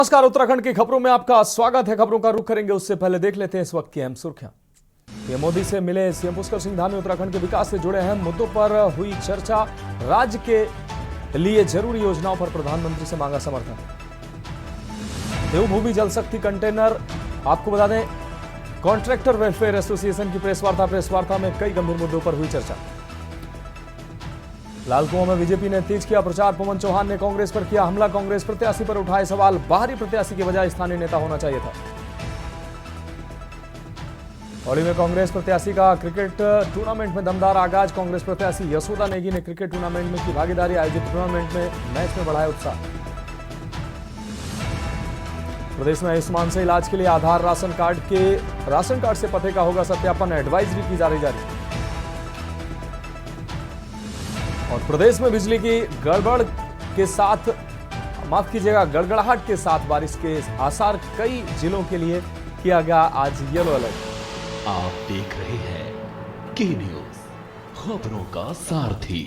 नमस्कार, उत्तराखंड की खबरों में आपका स्वागत है। खबरों का रुख करेंगे उससे पहले देख लेते हैं इस वक्त की अहम सुर्खियां। पीएम मोदी से मिले सीएम पुष्कर सिंह धामी। उत्तराखंड के विकास से जुड़े अहम मुद्दों पर हुई चर्चा। राज्य के लिए जरूरी योजनाओं पर प्रधानमंत्री से मांगा समर्थन। देवभूमि जल शक्ति कंटेनर, आपको बता दें, कॉन्ट्रैक्टर वेलफेयर एसोसिएशन की प्रेस वार्ता में कई गंभीर मुद्दों पर हुई चर्चा। लालकुआं में बीजेपी ने तेज किया प्रचार। पवन चौहान ने कांग्रेस पर किया हमला। कांग्रेस प्रत्याशी पर उठाए सवाल। बाहरी प्रत्याशी के बजाय स्थानीय नेता होना चाहिए था। पौड़ी में कांग्रेस प्रत्याशी का क्रिकेट टूर्नामेंट में दमदार आगाज। कांग्रेस प्रत्याशी यशोदा नेगी ने क्रिकेट टूर्नामेंट में की भागीदारी। आयोजित टूर्नामेंट में मैच में बढ़ाया उत्साह। प्रदेश में आयुष्मान से इलाज के लिए आधार राशन कार्ड से पते का होगा सत्यापन। एडवाइजरी की जा रही जारी। और प्रदेश में बिजली की गड़बड़ के साथ, माफ कीजिएगा, गड़गड़ाहट के साथ बारिश के आसार। कई जिलों के लिए किया गया आज येलो अलर्ट। आप देख रहे हैं के न्यूज, खबरों का सारथी।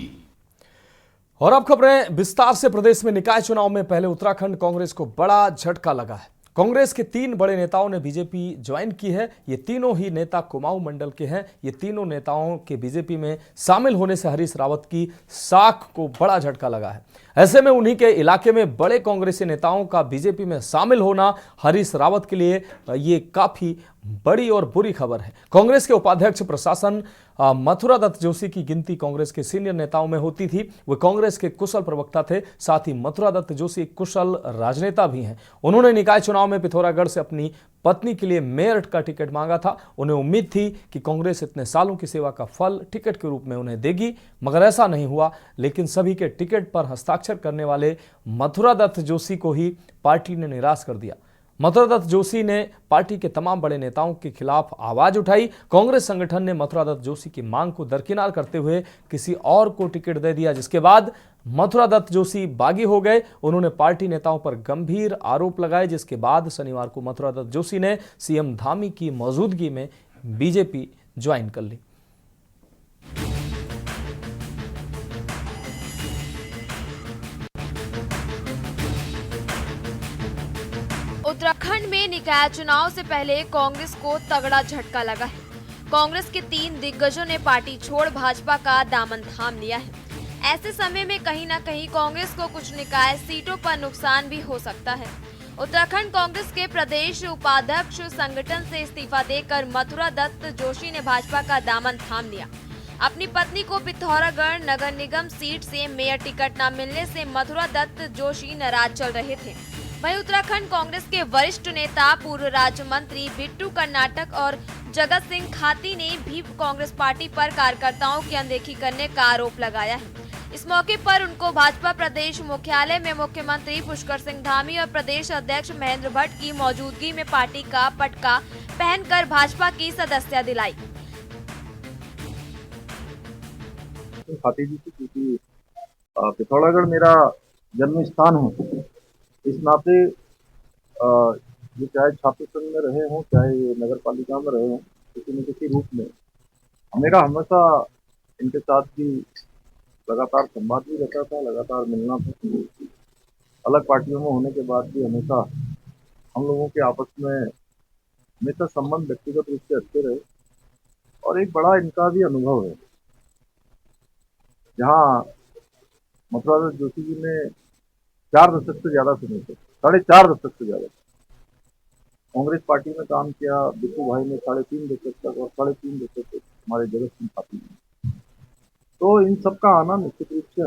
और अब खबरें विस्तार से। प्रदेश में निकाय चुनाव में पहले उत्तराखंड कांग्रेस को बड़ा झटका लगा है। कांग्रेस के 3 बड़े नेताओं ने बीजेपी ज्वाइन की है। ये तीनों ही नेता कुमाऊं मंडल के हैं। ये तीनों नेताओं के बीजेपी में शामिल होने से हरीश रावत की साख को बड़ा झटका लगा है। ऐसे में उन्हीं के इलाके में बड़े कांग्रेसी नेताओं का बीजेपी में शामिल होना हरीश रावत के लिए ये काफी बड़ी और बुरी खबर है। कांग्रेस के उपाध्यक्ष प्रशासन मथुरा दत्त जोशी की गिनती कांग्रेस के सीनियर नेताओं में होती थी। वे कांग्रेस के कुशल प्रवक्ता थे। साथ ही मथुरा दत्त जोशी एक कुशल राजनेता भी हैं। उन्होंने निकाय चुनाव में पिथौरागढ़ से अपनी पत्नी के लिए मेयर का टिकट मांगा था। उन्हें उम्मीद थी कि कांग्रेस इतने सालों की सेवा का फल टिकट के रूप में उन्हें देगी, मगर ऐसा नहीं हुआ। लेकिन सभी के टिकट पर हस्ताक्षर करने वाले मथुरा दत्त जोशी को ही पार्टी ने निराश कर दिया। मथुरा दत्त जोशी ने पार्टी के तमाम बड़े नेताओं के खिलाफ आवाज उठाई। कांग्रेस संगठन ने मथुरा दत्त जोशी की मांग को दरकिनार करते हुए किसी और को टिकट दे दिया, जिसके बाद मथुरा दत्त जोशी बागी हो गए। उन्होंने पार्टी नेताओं पर गंभीर आरोप लगाए, जिसके बाद शनिवार को मथुरा दत्त जोशी ने सीएम धामी की मौजूदगी में बीजेपी ज्वाइन कर ली। उत्तराखंड में निकाय चुनाव से पहले कांग्रेस को तगड़ा झटका लगा है। कांग्रेस के 3 दिग्गजों ने पार्टी छोड़ भाजपा का दामन थाम लिया है। ऐसे समय में कहीं न कहीं कांग्रेस को कुछ निकाय सीटों पर नुकसान भी हो सकता है। उत्तराखंड कांग्रेस के प्रदेश उपाध्यक्ष संगठन से इस्तीफा देकर मथुरा दत्त जोशी ने भाजपा का दामन थाम लिया। अपनी पत्नी को पिथौरागढ़ नगर निगम सीट से मेयर टिकट न मिलने से मथुरा दत्त जोशी नाराज चल रहे थे। वहीं उत्तराखंड कांग्रेस के वरिष्ठ नेता पूर्व राज्य मंत्री बिट्टू कर्नाटक और जगत सिंह खाती ने भी कांग्रेस पार्टी पर कार्यकर्ताओं की अनदेखी करने का आरोप लगाया है। इस मौके पर उनको भाजपा प्रदेश मुख्यालय में मुख्यमंत्री पुष्कर सिंह धामी और प्रदेश अध्यक्ष महेंद्र भट्ट की मौजूदगी में पार्टी का पटका पहनकर भाजपा की सदस्यता दिलाई। खाती जी क्योंकि पिथौरागढ़ मेरा जन्म स्थान है, इस नाते ये चाहे छात्र संघ में रहे हों, चाहे नगर पालिका में रहे हों, किसी न किसी रूप में मेरा हमेशा इनके साथ भी लगातार संवाद भी रहता था, लगातार मिलना था। अलग पार्टियों में होने के बाद भी हमेशा हम लोगों के आपस में हमेशा संबंध व्यक्तिगत रूप से अच्छे रहे। और एक बड़ा इनका भी अनुभव है, जहाँ मथुरा दत्त जोशी जी ने 4 दशक से ज्यादा समय से 4.5 दशक से ज्यादा कांग्रेस पार्टी में काम किया। बिट्टू भाई ने 3.5 दशक तक और 3.5 दशक तक हमारे जगत सिंह खाती में। तो इन सब का आना निश्चित रूप से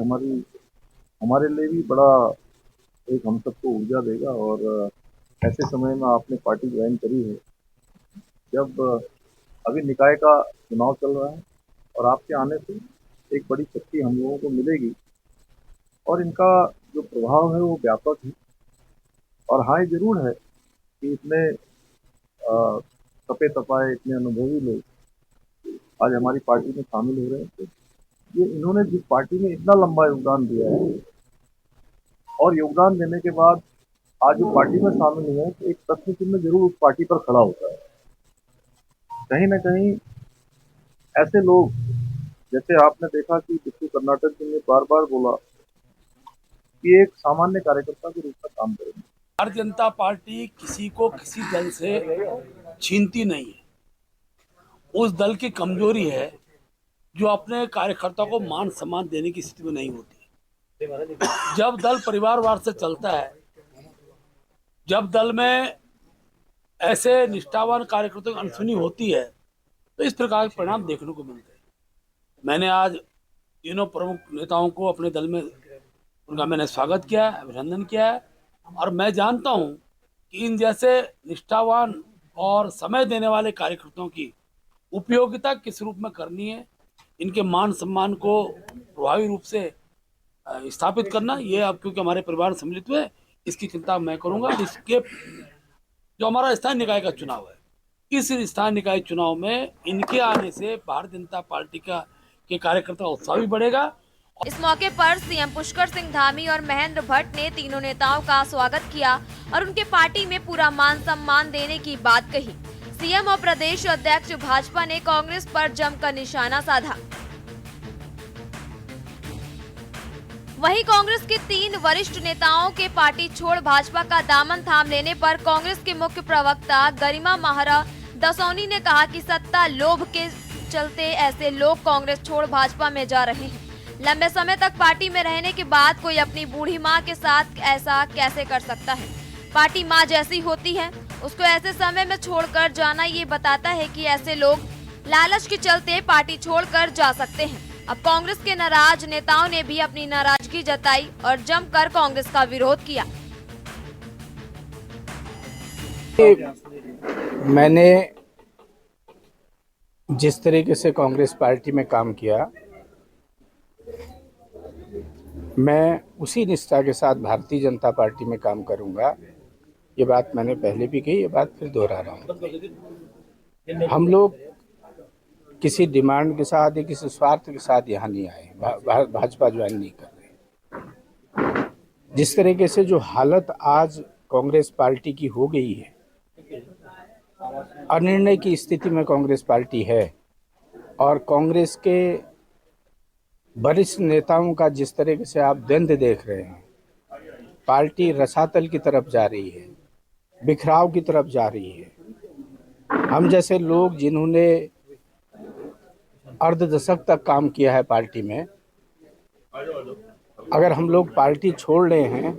हमारे लिए भी बड़ा एक हम सबको ऊर्जा देगा। और ऐसे समय में आपने पार्टी ज्वाइन करी है, जब अभी निकाय का चुनाव चल रहा है और आपके आने से एक बड़ी शक्ति हम लोगों को मिलेगी और इनका जो प्रभाव है वो व्यापक है। और हाँ, ये जरूर है कि इतने तपे तपाए, इतने अनुभवी लोग आज हमारी पार्टी में शामिल हो रहे हैं। तो ये इन्होंने जिस पार्टी में इतना लंबा योगदान दिया है और योगदान देने के बाद आज जो पार्टी में शामिल हुए हैं, तो एक प्रश्न चिन्ह जरूर उस पार्टी पर खड़ा होता है। कहीं ना कहीं ऐसे लोग, जैसे आपने देखा कि बिट्टू कर्नाटक जी ने बार बार बोला कि एक सामान्य कार्यकर्ता के रूप में काम करेंगे, भारतीय जनता पार्टी किसी को किसी दल से छीनती नहीं है। उस दल की कमजोरी है जो अपने कार्यकर्ता को मान सम्मान देने की स्थिति में नहीं होती। जब दल परिवारवाद से चलता है, जब दल में ऐसे निष्ठावान कार्यकर्ताओं की अनसुनी होती है, तो इस प्रकार के परिणाम देखने को मिलते हैं। मैंने आज तीनों प्रमुख नेताओं को अपने दल में उनका मैंने स्वागत किया, अभिनंदन किया है, और मैं जानता हूं कि इन जैसे निष्ठावान और समय देने वाले कार्यकर्ताओं की उपयोगिता किस रूप में करनी है, इनके मान सम्मान को प्रभावी रूप से स्थापित करना, ये अब क्योंकि हमारे परिवार सम्मिलित हुए, इसकी चिंता मैं करूंगा। इसके जो हमारा स्थानीय निकाय का चुनाव है, इस स्थानीय निकाय चुनाव में इनके आने से भारतीय जनता पार्टी के कार्यकर्ता उत्साह भी बढ़ेगा। इस मौके पर सीएम पुष्कर सिंह धामी और महेंद्र भट्ट ने तीनों नेताओं का स्वागत किया और उनके पार्टी में पूरा मान सम्मान देने की बात कही। सीएम और प्रदेश अध्यक्ष भाजपा ने कांग्रेस पर जमकर निशाना साधा। वहीं कांग्रेस के 3 वरिष्ठ नेताओं के पार्टी छोड़ भाजपा का दामन थाम लेने पर कांग्रेस के मुख्य प्रवक्ता गरिमा महारा दसौनी ने कहा कि सत्ता लोभ के चलते ऐसे लोग कांग्रेस छोड़ भाजपा में जा रहे हैं। लंबे समय तक पार्टी में रहने के बाद कोई अपनी बूढ़ी माँ के साथ ऐसा कैसे कर सकता है? पार्टी माँ जैसी होती है, उसको ऐसे समय में छोड़कर जाना ये बताता है कि ऐसे लोग लालच के चलते पार्टी छोड़कर जा सकते हैं। अब कांग्रेस के नाराज नेताओं ने भी अपनी नाराजगी जताई और जमकर कांग्रेस का विरोध किया। मैंने जिस तरीके से कांग्रेस पार्टी में काम किया, मैं उसी निष्ठा के साथ भारतीय जनता पार्टी में काम करूंगा। ये बात मैंने पहले भी कही, ये बात फिर दोहरा रहा हूँ। हम लोग किसी डिमांड के साथ या किसी स्वार्थ के साथ यहाँ नहीं आए, भाजपा ज्वाइन नहीं कर रहे। जिस तरीके से जो हालत आज कांग्रेस पार्टी की हो गई है, अनिर्णय की स्थिति में कांग्रेस पार्टी है, और कांग्रेस के वरिष्ठ नेताओं का जिस तरीके से आप द्वंद्व देख रहे हैं, पार्टी रसातल की तरफ जा रही है, बिखराव की तरफ जा रही है। हम जैसे लोग जिन्होंने अर्ध दशक तक काम किया है पार्टी में, अगर हम लोग पार्टी छोड़ रहे हैं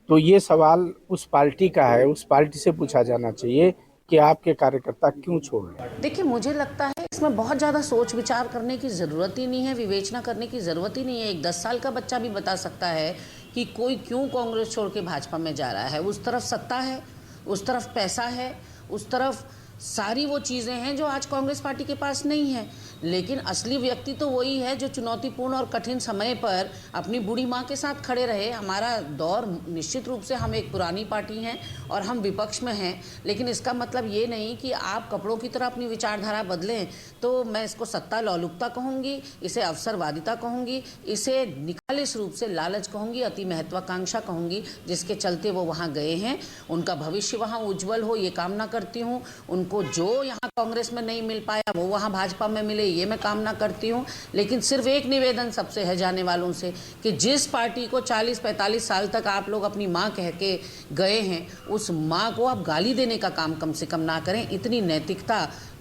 तो ये सवाल उस पार्टी का है, उस पार्टी से पूछा जाना चाहिए कि आपके कार्यकर्ता क्यों छोड़ रहे हैं। देखिए, मुझे लगता है इसमें बहुत ज़्यादा सोच विचार करने की ज़रूरत ही नहीं है, विवेचना करने की ज़रूरत ही नहीं है। एक 10 साल का बच्चा भी बता सकता है कि कोई क्यों कांग्रेस छोड़ के भाजपा में जा रहा है। उस तरफ सत्ता है, उस तरफ पैसा है, उस तरफ सारी वो चीज़ें हैं जो आज कांग्रेस पार्टी के पास नहीं है। लेकिन असली व्यक्ति तो वही है जो चुनौतीपूर्ण और कठिन समय पर अपनी बूढ़ी माँ के साथ खड़े रहे। हमारा दौर निश्चित रूप से, हम एक पुरानी पार्टी हैं और हम विपक्ष में हैं, लेकिन इसका मतलब ये नहीं कि आप कपड़ों की तरह अपनी विचारधारा बदलें। तो मैं इसको सत्ता लौलुकता कहूँगी, इसे अवसरवादिता कहूँगी, इसे निकालिस रूप से लालच कहूँगी, अति महत्वाकांक्षा कहूँगी, जिसके चलते वो वहाँ गए हैं। उनका भविष्य वहाँ उज्जवल हो, ये कामना करती हूँ। उनको जो यहाँ कांग्रेस में नहीं मिल पाया वो वहाँ भाजपा में मिले, ये मैं कामना करती हूँ। लेकिन सिर्फ एक निवेदन सबसे है जाने वालों से कि जिस पार्टी को 40-45 साल तक आप लोग अपनी माँ कह के गए हैं, उस माँ को आप गाली देने का काम कम से कम ना करें। इतनी नैतिकता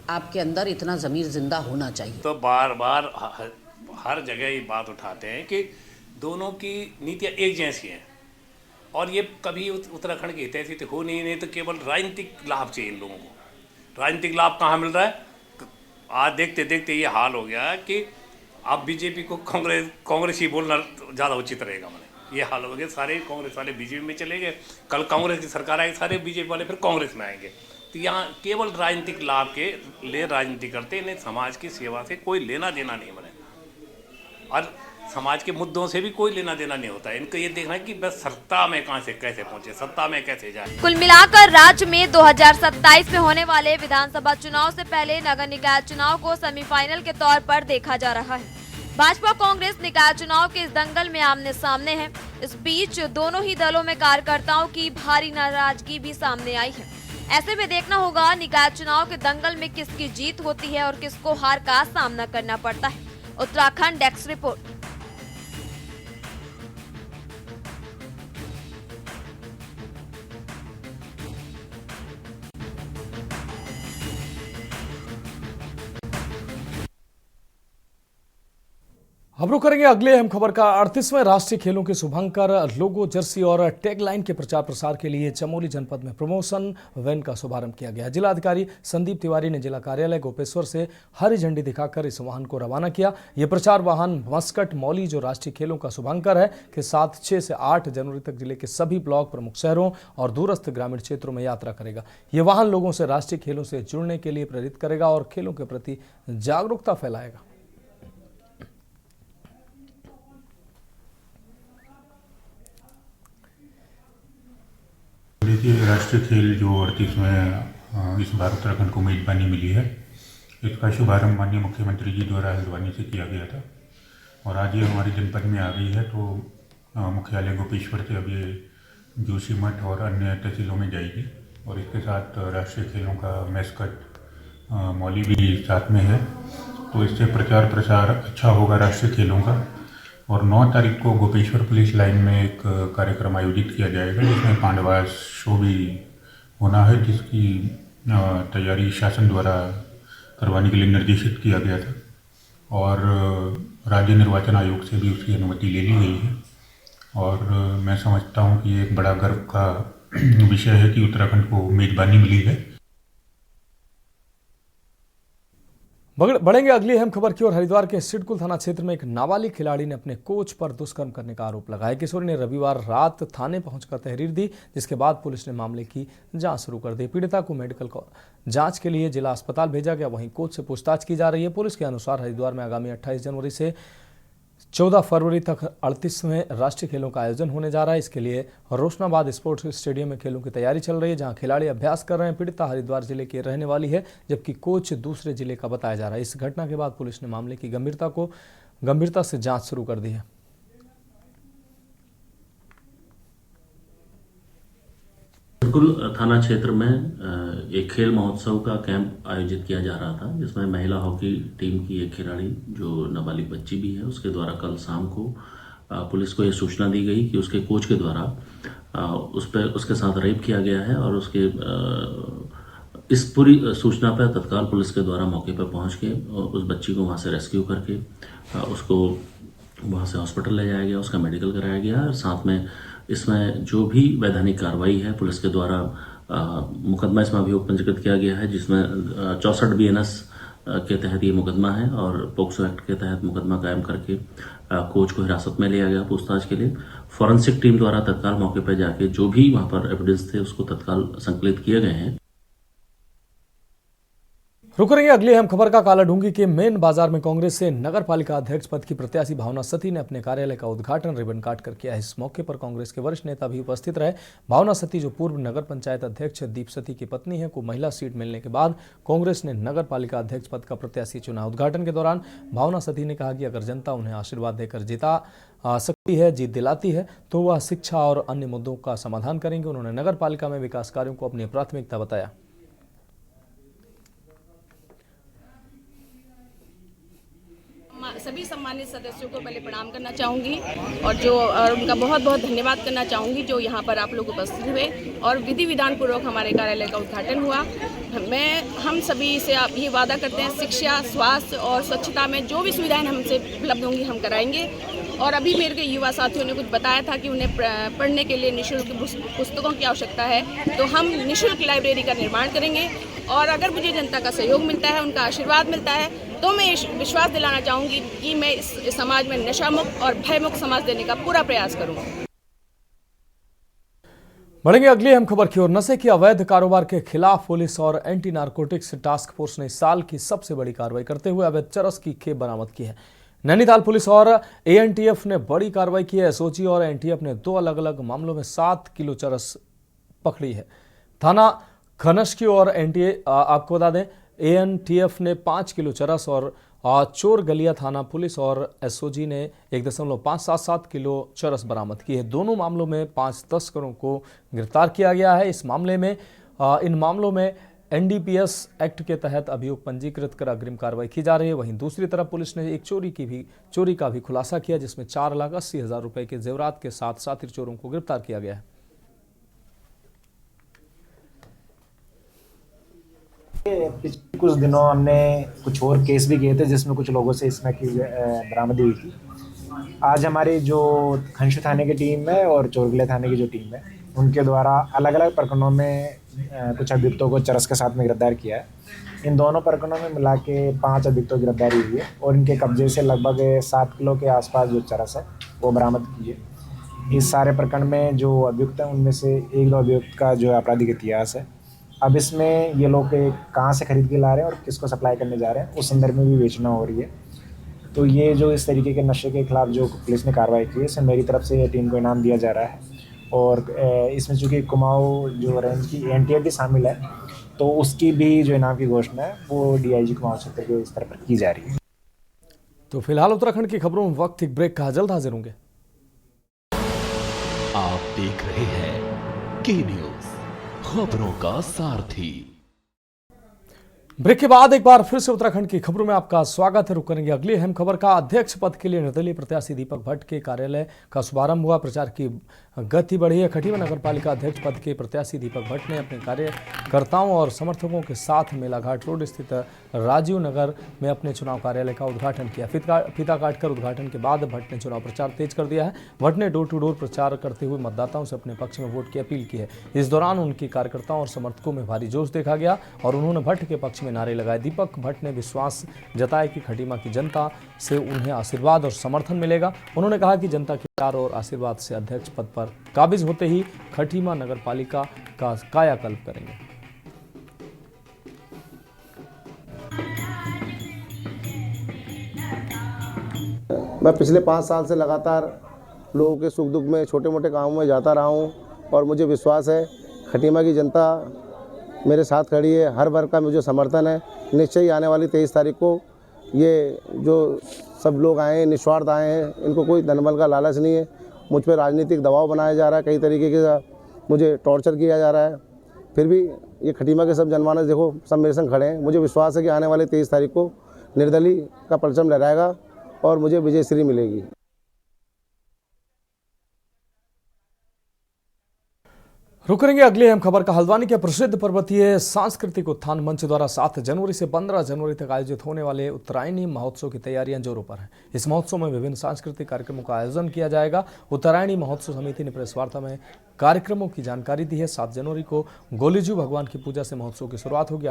आपके अंदर, इतना ज़मीर जिंदा होना चाहिए। तो बार बार हर जगह ये बात उठाते हैं कि दोनों की नीतियाँ एक जैसी हैं, और ये कभी उत्तराखंड की हितैषी हो नहीं तो केवल राजनीतिक लाभ चाहिए इन लोगों को। राजनीतिक लाभ कहाँ मिल रहा है? आज देखते देखते ये हाल हो गया कि अब बीजेपी को कांग्रेस ही बोलना ज़्यादा उचित रहेगा। मैंने ये हाल हो गया, सारे कांग्रेस वाले बीजेपी में चले गए, कल कांग्रेस की सरकार आएगी, सारे बीजेपी वाले फिर कांग्रेस में आएंगे। तो यहाँ केवल राजनीतिक लाभ के लिए राजनीति करते, इन्हें समाज की सेवा से कोई लेना देना नहीं बने, और समाज के मुद्दों से भी कोई लेना देना नहीं होता है। इनको ये देखना है कि बस सत्ता में कहां से कैसे पहुंचे, सत्ता में कैसे जाए। कुल मिलाकर राज्य में 2027 में होने वाले विधानसभा चुनाव से पहले नगर निकाय चुनाव को सेमीफाइनल के तौर पर देखा जा रहा है। भाजपा कांग्रेस निकाय चुनाव के इस दंगल में आमने सामने है। इस बीच दोनों ही दलों में कार्यकर्ताओं की भारी नाराजगी भी सामने आई है। ऐसे में देखना होगा निकाय चुनाव के दंगल में किसकी जीत होती है और किसको हार का सामना करना पड़ता है। Uttarakhand desk report. अब रुक करेंगे अगले अहम खबर का। 38वें राष्ट्रीय खेलों के शुभांकर लोगो, जर्सी और टैगलाइन के प्रचार प्रसार के लिए चमोली जनपद में प्रमोशन वैन का शुभारंभ किया गया। जिलाधिकारी संदीप तिवारी ने जिला कार्यालय गोपेश्वर से हरी झंडी दिखाकर इस वाहन को रवाना किया। यह प्रचार वाहन मस्कट मौली, जो राष्ट्रीय खेलों का शुभांकर है, के साथ 6 से 8 जनवरी तक जिले के सभी ब्लॉक, प्रमुख शहरों और दूरस्थ ग्रामीण क्षेत्रों में यात्रा करेगा। यह वाहन लोगों से राष्ट्रीय खेलों से जुड़ने के लिए प्रेरित करेगा और खेलों के प्रति जागरूकता फैलाएगा। देखिए, राष्ट्रीय खेल जो 38वें इस बार उत्तराखंड को मेजबानी मिली है, इसका शुभारंभ माननीय मुख्यमंत्री जी द्वारा हल्द्वानी से किया गया था और आज ये हमारे जनपद में आ गई है। तो मुख्यालय गोपेश्वर से अब ये जोशीमठ और अन्य तहसीलों में जाएगी और इसके साथ राष्ट्रीय खेलों का मैस्कट मौली भी साथ में है। तो इससे प्रचार प्रसार अच्छा होगा राष्ट्रीय खेलों का। और 9 तारीख को गोपेश्वर पुलिस लाइन में एक कार्यक्रम आयोजित किया जाएगा जिसमें पांडवास शो भी होना है, जिसकी तैयारी शासन द्वारा करवाने के लिए निर्देशित किया गया था और राज्य निर्वाचन आयोग से भी उसकी अनुमति ले ली गई है। और मैं समझता हूं कि एक बड़ा गर्व का विषय है कि उत्तराखंड को मेजबानी मिली है। बढ़ेंगे अगली अहम खबर की ओर। हरिद्वार के सिडकुल थाना क्षेत्र में एक नाबालिग खिलाड़ी ने अपने कोच पर दुष्कर्म करने का आरोप लगाया। किशोरी ने रविवार रात थाने पहुंचकर तहरीर दी, जिसके बाद पुलिस ने मामले की जांच शुरू कर दी। पीड़िता को मेडिकल जांच के लिए जिला अस्पताल भेजा गया, वहीं कोच से पूछताछ की जा रही है। पुलिस के अनुसार हरिद्वार में आगामी 28 जनवरी से 14 फरवरी तक 38वें राष्ट्रीय खेलों का आयोजन होने जा रहा है। इसके लिए रोशनाबाद स्पोर्ट्स स्टेडियम में खेलों की तैयारी चल रही है, जहां खिलाड़ी अभ्यास कर रहे हैं। पीड़िता हरिद्वार जिले की रहने वाली है, जबकि कोच दूसरे जिले का बताया जा रहा है। इस घटना के बाद पुलिस ने मामले की गंभीरता से जांच शुरू कर दी है। सिडकुल थाना क्षेत्र में एक खेल महोत्सव का कैंप आयोजित किया जा रहा था, जिसमें महिला हॉकी टीम की एक खिलाड़ी जो नाबालिग बच्ची भी है, उसके द्वारा कल शाम को पुलिस को यह सूचना दी गई कि उसके कोच के द्वारा उसके साथ रेप किया गया है और उसके इस पूरी सूचना पर तत्काल पुलिस के द्वारा मौके पर पहुंच के उस बच्ची को वहां से रेस्क्यू करके उसको वहां से हॉस्पिटल ले जाया गया, उसका मेडिकल कराया गया। और साथ में इसमें जो भी वैधानिक कार्रवाई है पुलिस के द्वारा मुकदमा इसमें अभियोग पंजीकृत किया गया है, जिसमें 64 BNS के तहत ये मुकदमा है और पोक्सो एक्ट के तहत मुकदमा कायम करके कोच को हिरासत में लिया गया पूछताछ के लिए। फॉरेंसिक टीम द्वारा तत्काल मौके पर जाके जो भी वहां पर एविडेंस थे उसको तत्काल संकलित किए गए हैं। रुक रही है अगली अहम खबर का। कालाढूंगी के मेन बाजार में कांग्रेस से नगर पालिका अध्यक्ष पद की प्रत्याशी भावना सती ने अपने कार्यालय का उद्घाटन रिबन काट कर किया है। इस मौके पर कांग्रेस के वरिष्ठ नेता भी उपस्थित रहे। भावना सती, जो पूर्व नगर पंचायत अध्यक्ष दीप सती की पत्नी है, को महिला सीट मिलने के बाद कांग्रेस ने नगर पालिका अध्यक्ष पद का प्रत्याशी चुना। उद्घाटन के दौरान भावना सती ने कहा कि अगर जनता उन्हें आशीर्वाद देकर जिता सकती है, जीत दिलाती है, तो वह शिक्षा और अन्य मुद्दों का समाधान करेंगे। उन्होंने नगर पालिका में विकास कार्यों को अपनी प्राथमिकता बताया। सभी सम्मानित सदस्यों को पहले प्रणाम करना चाहूँगी और उनका बहुत बहुत धन्यवाद करना चाहूँगी जो यहाँ पर आप लोग उपस्थित हुए और विधि विधान पूर्वक हमारे कार्यालय का उद्घाटन हुआ। हम सभी से आप ये वादा करते हैं, शिक्षा, स्वास्थ्य और स्वच्छता में जो भी सुविधाएं हमसे उपलब्ध होंगी हम कराएंगे। और अभी मेरे युवा साथियों ने कुछ बताया था कि उन्हें पढ़ने के लिए निःशुल्क पुस्तकों की आवश्यकता है, तो हम निःशुल्क लाइब्रेरी का निर्माण करेंगे। और अगर मुझे जनता का सहयोग मिलता है, उनका आशीर्वाद मिलता है, तो मैं विश्वास दिलाना चाहूँगी कि मैं इस समाज में नशा मुक्त और भय मुक्त समाज देने का पूरा प्रयास करूँगा। बढ़ेंगे अगली अहम खबर की ओर। नशे के अवैध कारोबार के खिलाफ पुलिस और एंटी नारकोटिक्स टास्क फोर्स ने इस साल की सबसे बड़ी कार्रवाई करते हुए अवैध चरस की खेप बरामद की है। नैनीताल पुलिस और ANTF ने बड़ी कार्रवाई की है। SOG और ANTF ने 2 अलग अलग मामलों में 7 किलो चरस पकड़ी है। थाना खनस्की और आपको बता दें ANTF ने 5 किलो चरस और चोर गलिया थाना पुलिस और SOG ने 1.577 किलो चरस बरामद की है। दोनों मामलों में 5 तस्करों को गिरफ्तार किया गया है। इन मामलों में NDPS एक्ट के तहत अभियोग पंजीकृत कर अग्रिम कार्रवाई की जा रही है। वहीं दूसरी तरफ पुलिस ने एक चोरी का भी खुलासा किया, जिसमें 4,80,000 रुपए के जेवरात के साथ साथी चोरों को गिरफ्तार किया गया है। पिछले कुछ दिनों हमने कुछ और केस भी किए थे जिसमें कुछ लोगों से इसमें की बरामदी हुई थी। आज हमारी जो खंशु थाने की टीम है और चोरगले थाने की जो टीम है उनके द्वारा अलग अलग प्रकरणों में कुछ अभियुक्तों को चरस के साथ में गिरफ्तार किया है। इन दोनों प्रकरणों में मिला के 5 अभियुक्तों की गिरफ्तारी हुई है और इनके कब्जे से लगभग 7 किलो के आसपास जो चरस है वो बरामद की है। इस सारे प्रकरण में जो अभियुक्त हैं उनमें से 1-2 अभियुक्त का जो है आपराधिक इतिहास है। अब इसमें ये लोग कहाँ से खरीद के ला रहे हैं और किसको सप्लाई करने जा रहे हैं उस संदर्भ में भी विवेचना हो रही है। तो ये जो इस तरीके के नशे के खिलाफ जो पुलिस ने कार्रवाई की है इसमें मेरी तरफ से टीम को इनाम दिया जा रहा है। और इसमें चूँकि कुमाऊं जो रेंज की एनटीएफ भी शामिल है तो उसकी भी जो इनाम की घोषणा है वो डीआईजी कुमाऊं क्षेत्र के स्तर पर की जा रही है। तो फिलहाल उत्तराखंड की खबरों में वक्त एक ब्रेक का, जल्द हाजिर होंगे। आप देख रहे हैं के न्यूज, खबरों का सारथी। ब्रेक के बाद एक बार फिर से उत्तराखंड की खबरों में आपका स्वागत है। रुक करेंगे अगली अहम खबर का। अध्यक्ष पद के लिए निर्दलीय प्रत्याशी दीपक भट्ट के कार्यालय का शुभारंभ हुआ। प्रचार की गति बढ़ी है। खटीमा नगर पालिका अध्यक्ष पद के प्रत्याशी दीपक भट्ट ने अपने कार्यकर्ताओं और समर्थकों के साथ मेलाघाट रोड स्थित राजीव नगर में अपने चुनाव कार्यालय का उद्घाटन किया। फीता काटकर उद्घाटन के बाद भट्ट ने चुनाव प्रचार तेज कर दिया है। भट्ट ने डोर टू डोर प्रचार करते हुए मतदाताओं से अपने पक्ष में वोट की अपील की है। इस दौरान उनके कार्यकर्ताओं और समर्थकों में भारी जोश देखा गया और उन्होंने भट्ट के पक्ष में नारे लगाए। दीपक भट्ट ने विश्वास जताया कि खटीमा की जनता से उन्हें आशीर्वाद और समर्थन मिलेगा। उन्होंने कहा कि जनता के प्यार और आशीर्वाद से अध्यक्ष पद पर काबिज होते ही खटीमा नगर पालिका का कायाकल्प करेंगे। मैं पिछले 5 साल से लगातार लोगों के सुख दुख में छोटे मोटे कामों में जाता रहा हूं और मुझे विश्वास है खटीमा की जनता मेरे साथ खड़ी है। हर वर्ग का मुझे समर्थन है। निश्चय ही आने वाली 23 तारीख को ये जो सब लोग आए हैं निस्वार्थ आए हैं, इनको कोई धनबल का लालच नहीं है। मुझ पर राजनीतिक दबाव बनाया जा रहा है, कई तरीके का मुझे टॉर्चर किया जा रहा है, फिर भी ये खटीमा के सब जनमानस देखो सब मेरे संग खड़े हैं। मुझे विश्वास है कि आने वाले 23 तारीख को निर्दलीय का परचम लहराएगा और मुझे विजयश्री मिलेगी। रुक करेंगे अगली अहम खबर का। हल्द्वानी के प्रसिद्ध पर्वतीय सांस्कृतिक उत्थान मंच द्वारा 7 जनवरी से 15 जनवरी तक आयोजित होने वाले उत्तरायणी महोत्सव की तैयारियां जोरों पर हैं। इस महोत्सव में विभिन्न सांस्कृतिक कार्यक्रमों का आयोजन किया जाएगा। उत्तरायणी महोत्सव समिति ने प्रेस वार्ता में कार्यक्रमों की जानकारी दी है। 7 जनवरी को गोलीजू भगवान की पूजा से महोत्सव की शुरुआत होगी।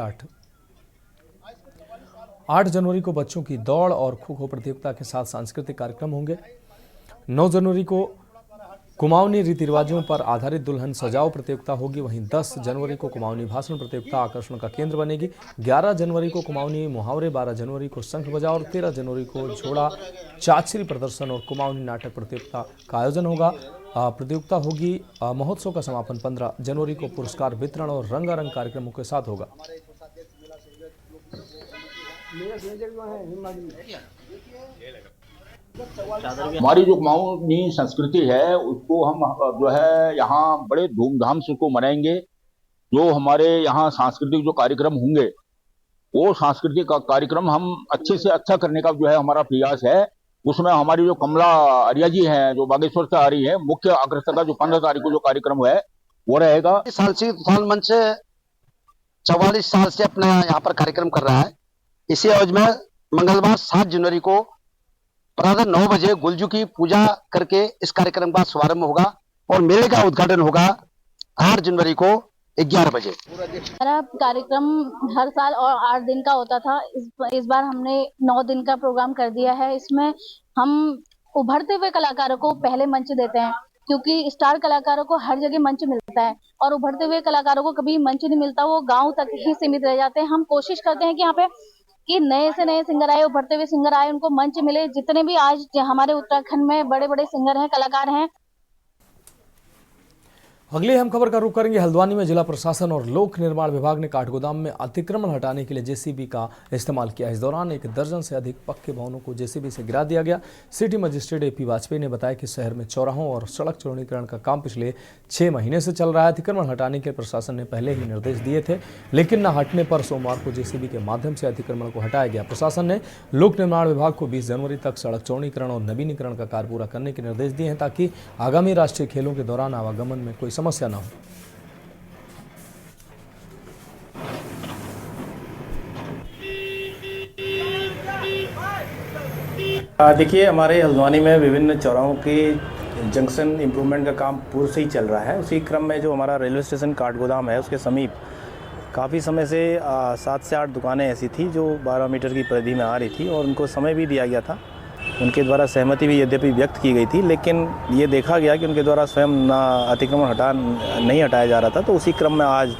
8 जनवरी को बच्चों की दौड़ और खो खो प्रतियोगिता के साथ सांस्कृतिक कार्यक्रम होंगे। 9 जनवरी को कुमाऊनी रीति रिवाजों पर आधारित दुल्हन सजाओ प्रतियोगिता होगी। वहीं 10 जनवरी को कुमाऊनी भाषण प्रतियोगिता आकर्षण का केंद्र बनेगी। 11 जनवरी को कुमाऊनी मुहावरे, 12 जनवरी को शंख बजाओ और 13 जनवरी को झोड़ा चाचरी प्रदर्शन और कुमाऊनी नाटक प्रतियोगिता का आयोजन होगा। प्रतियोगिता होगी। महोत्सव का समापन 15 जनवरी को पुरस्कार वितरण और रंगारंग कार्यक्रमों के साथ होगा। हमारी जो कुमाऊनी संस्कृति है उसको हम जो है यहाँ बड़े धूमधाम से उसको मनाएंगे। जो हमारे यहाँ सांस्कृतिक जो कार्यक्रम होंगे वो सांस्कृतिक कार्यक्रम हम अच्छे से अच्छा करने का जो है हमारा प्रयास है। उसमें हमारी जो कमला आर्या जी हैं जो बागेश्वर से आ रही है, मुख्य आकर्षक का जो 15 तारीख को जो कार्यक्रम है वो रहेगा। सांस्कृतिक उत्थान मंच 44 साल से अपने यहाँ पर कार्यक्रम कर रहा है। इसी अवधि में मंगलवार 7 जनवरी को प्रातः 9 बजे गुलजू की पूजा करके इस कार्यक्रम का शुभारंभ होगा और मेले का उद्घाटन होगा 8 जनवरी को 11 बजे। हमारा कार्यक्रम हर साल और 8 दिन का होता था। इस बार हमने 9 दिन का प्रोग्राम कर दिया है। इसमें हम उभरते हुए कलाकारों को पहले मंच देते हैं क्योंकि स्टार कलाकारों को हर जगह मंच मिलता है और उभरते हुए कलाकारों को कभी मंच नहीं मिलता, वो गाँव तक ही सीमित रह जाते हैं। हम कोशिश करते हैं कि यहाँ पे कि नए से नए सिंगर आए, उभरते हुए सिंगर आए, उनको मंच मिले। जितने भी आज हमारे उत्तराखंड में बड़े बड़े सिंगर हैं, कलाकार हैं। अगली हम खबर का रुख करेंगे। हल्द्वानी में जिला प्रशासन और लोक निर्माण विभाग ने काठगोदाम में अतिक्रमण हटाने के लिए जेसीबी का इस्तेमाल किया। इस दौरान 1 दर्जन से अधिक पक्के भवनों को जेसीबी से गिरा दिया गया। सिटी मजिस्ट्रेट एपी वाजपेयी ने बताया कि शहर में चौराहों और सड़क चौड़ीकरण का काम पिछले 6 महीने से चल रहा है। अतिक्रमण हटाने के प्रशासन ने पहले ही निर्देश दिए थे, लेकिन न हटने पर सोमवार को जेसीबी के माध्यम से अतिक्रमण को हटाया गया। प्रशासन ने लोक निर्माण विभाग को 20 जनवरी तक सड़क चौड़ीकरण और नवीनीकरण का कार्य पूरा करने के निर्देश दिए हैं ताकि आगामी राष्ट्रीय खेलों के दौरान आवागमन में कोई समस्या न हो। देखिए, हमारे हल्द्वानी में विभिन्न चौराहों के जंक्शन इम्प्रूवमेंट का काम पूर्व से ही चल रहा है। उसी क्रम में जो हमारा रेलवे स्टेशन काठगोदाम है, उसके समीप काफ़ी समय से 7 से 8 दुकानें ऐसी थी जो 12 मीटर की परिधि में आ रही थी और उनको समय भी दिया गया था। उनके द्वारा सहमति भी यद्यपि व्यक्त की गई थी, लेकिन ये देखा गया कि उनके द्वारा स्वयं अतिक्रमण नहीं हटाया जा रहा था। तो उसी क्रम में आज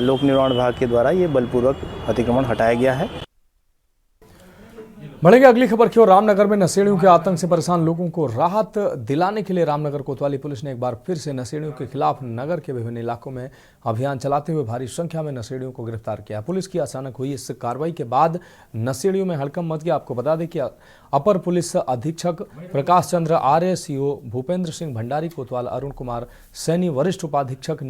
लोक निर्माण विभाग के द्वारा ये बलपूर्वक अतिक्रमण हटाया गया है। बढ़ेंगे अगली खबर की ओर। रामनगर में नशेड़ियों के आतंक से परेशान लोगों को राहत दिलाने के लिए रामनगर कोतवाली पुलिस ने एक बार फिर से नशेड़ियों के खिलाफ नगर के विभिन्न इलाकों में अभियान चलाते हुए भारी संख्या में नशेड़ियों को गिरफ्तार किया। पुलिस की अचानक हुई इस कार्रवाई के बाद नशेड़ियों में हड़कंप मच गया। आपको बता दें कि अपर पुलिस अधीक्षक प्रकाश चंद्र आर्य, सीओ भूपेंद्र सिंह भंडारी कोतवाल, अरुण कुमार सैनी वरिष्ठ उपाधीक्षक,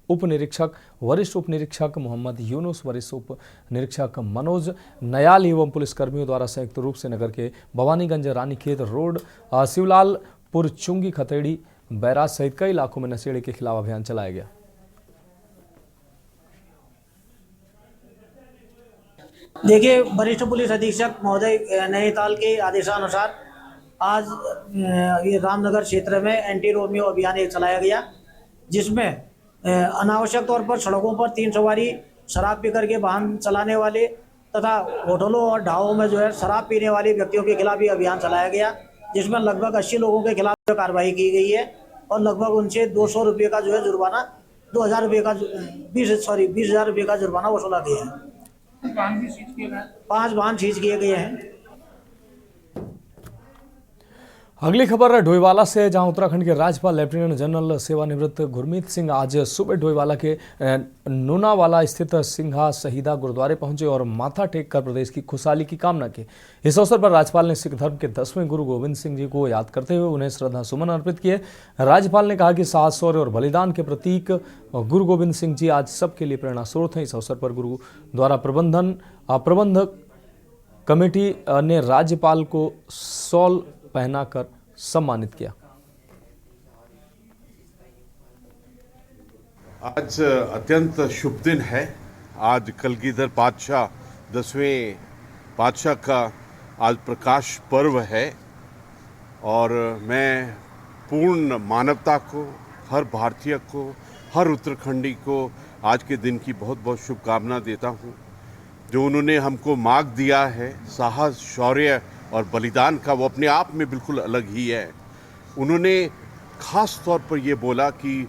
उप निरीक्षक, वरिष्ठ उप निरीक्षक मोहम्मद यूनुस, वरिष्ठ उप निरीक्षक मनोज नयाल एवं पुलिसकर्मियों द्वारा संयुक्त रूप से नगर के भवानीगंज, रानीखेत रोड, शिवलालपुर, चुंगी, खतेड़ी, बैराज सहित कई इलाकों में नशेड़ी के खिलाफ अभियान चलाया गया। देखिए, वरिष्ठ पुलिस अधीक्षक महोदय नैनीताल के आदेशानुसार आज ये रामनगर क्षेत्र में एंटी रोमियो अभियान एक चलाया गया, जिसमें अनावश्यक तौर पर सड़कों पर 3 सवारी शराब पीकर के वाहन चलाने वाले तथा होटलों और ढाबों में जो है शराब पीने वाले व्यक्तियों के खिलाफ ये अभियान चलाया गया, जिसमें लगभग 80 लोगों के खिलाफ कार्रवाई की गई है और लगभग उनसे 200 रुपये का जो है जुर्माना 2000 रुपये का 20,000 रुपये का जुर्माना वसूला गया है। 5 वाहन सीज किए गए हैं। अगली खबर डोईवाला से, जहां उत्तराखंड के राज्यपाल लेफ्टिनेंट जनरल सेवानिवृत्त गुरमीत सिंह आज सुबह डोईवाला के नूनावाला स्थित सिंघा शहीदा गुरुद्वारे पहुंचे और माथा टेक कर प्रदेश की खुशहाली की कामना की। इस अवसर पर राज्यपाल ने सिख धर्म के 10वें गुरु गोविंद सिंह जी को याद करते हुए उन्हें श्रद्धा सुमन अर्पित किए। राज्यपाल ने कहा कि साहस, शौर्य और बलिदान के प्रतीक गुरु गोविंद सिंह जी आज सबके लिए प्रेरणा स्रोत हैं। इस अवसर पर गुरु द्वारा प्रबंधक कमेटी ने राज्यपाल को शॉल पहनाकर सम्मानित किया। आज अत्यंत शुभ दिन है। आज कलगीधर पातशाह 10वें पातशाह का आज प्रकाश पर्व है और मैं पूर्ण मानवता को, हर भारतीय को, हर उत्तराखंडी को आज के दिन की बहुत बहुत शुभकामना देता हूँ। जो उन्होंने हमको मार्ग दिया है साहस, शौर्य और बलिदान का, वो अपने आप में बिल्कुल अलग ही है। उन्होंने ख़ास तौर पर ये बोला कि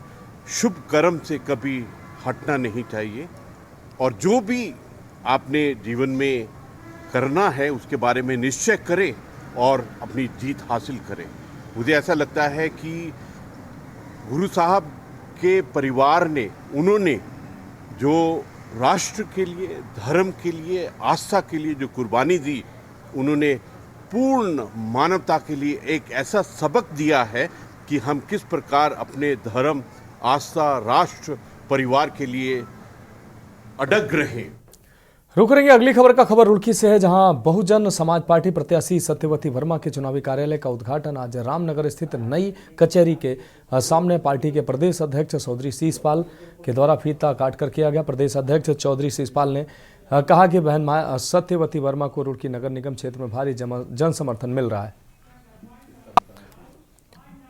शुभ कर्म से कभी हटना नहीं चाहिए और जो भी आपने जीवन में करना है उसके बारे में निश्चय करें और अपनी जीत हासिल करें। मुझे ऐसा लगता है कि गुरु साहब के परिवार ने, उन्होंने जो राष्ट्र के लिए, धर्म के लिए, आस्था के लिए जो कुर्बानी दी, उन्होंने पूर्ण मानवता के लिए एक ऐसा सबक दिया है कि हम किस प्रकार अपने धर्म, आस्था, राष्ट्र, परिवार के लिए अडग रहें। रुक करेंगे अगली खबर का। खबर रुड़की से है, जहां बहुजन समाज पार्टी प्रत्याशी सत्यवती वर्मा के चुनावी कार्यालय का उद्घाटन आज रामनगर स्थित नई कचहरी के सामने पार्टी के प्रदेश अध्यक्ष चौधरी शीशपाल के द्वारा फीता काटकर किया गया। प्रदेश अध्यक्ष चौधरी शीशपाल ने कहा कि बहन सत्यवती वर्मा को रुड़की नगर निगम क्षेत्र में भारी जन समर्थन मिल रहा है।